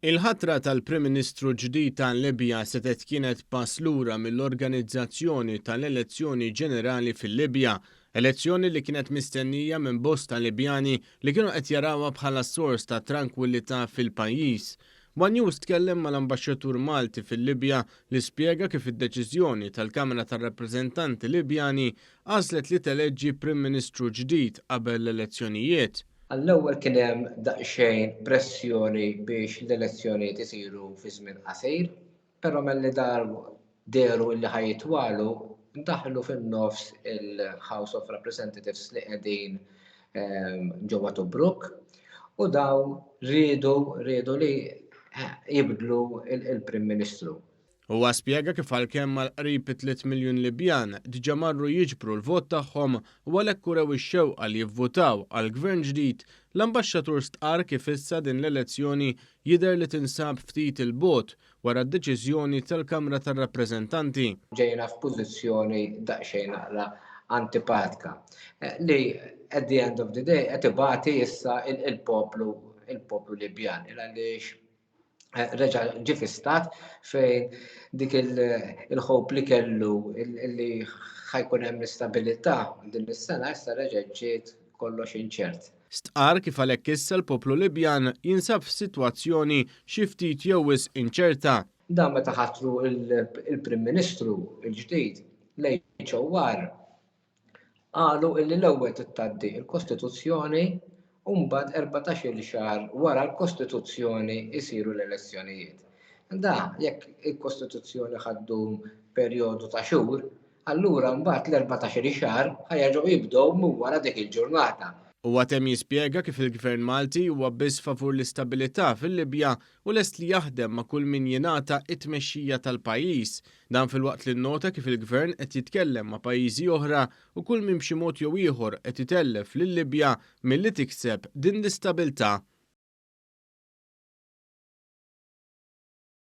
Il-ħatra tal-Prim Ministru ġdid tal-Libja setet kienet pass lura mill-organizzazzjoni tal-elezzjoni ġenerali fil-Libja, elezzjoni li kienet mistennija minn bosta Libjani li kienu qed jarawha bħala sors ta' tranquillità fil-pajjiż. One News tkellem mal-Ambaxxatur Malti fil-Libja li spjega kif id-deċiżjoni tal-Kamra tar-Rappreżentanti Libjani għażlet li teleġġi Prim Ministru ġdid qabel l-elezzjonijiet. Għall-ewwel kien hemm daqsxejn pressjoni biex l-elezzjonijiet isiru fi żmien qasir, però milli deru li ħajitwalu daħlu fin-nofs il-House of Representatives li qegħdin ġewwa Tobruk u dawn riedu li jibdlu il-Prim Ministru. Huwa spjega kif għalkemm mal-qrib 3 miljun Libjan diġà marru jiġbru l-vot tagħhom u għalhekk urew ix-xewqa li jivvotaw għal gvern ġdid, l-ambaxxatur stqarr kif issa din l-elezzjoni jidher li tinsab ftit il-bogħod wara d-deċiżjoni tal-Kamra tar-Rappreżentanti. Ġejna f'pożizzjoni daqsxejn naqra antipatika li at the end of the day qed ibagħti issa il-poplu Libjan għaliex reġa' ġie fi stat fejn dik il-ħob li kellu li ħajkun hemm l-istabilità din is-sena issa reġa' ġiet kollox inċert. Stqarr kif għalhekk issa l-poplu Libjan jinsab f'sitwazzjoni xi ftit jew wisq inċerta. Dan meta ħattru il-Prim Ministru l-ġdid l-HR qalu li l-ewwel tittaddi l-Kostituzzjoni u mbagħad 14-il xahar wara l-Kostituzzjoni jsiru l-elezzjonijiet. Da jekk il-Kostituzzjoni ħaddum perjodu ta' xhur, allura mbagħad l-14-il xahar ħajerġgħu jibdew minn wara dik il-ġurnata. Huwa temm jispjega kif il-Gvern Malti huwa biss favur l-istabilità fil-Libja u lest li jaħdem ma' kull min jingħata t-tmexxija tal-pajjiż. Dan filwaqt li nnota kif il-Gvern qed jitkellem ma' pajjiżi oħra u kull min b'xi mod jew ieħor qed itellef lil-Libja milli tikseb din l-istabilità.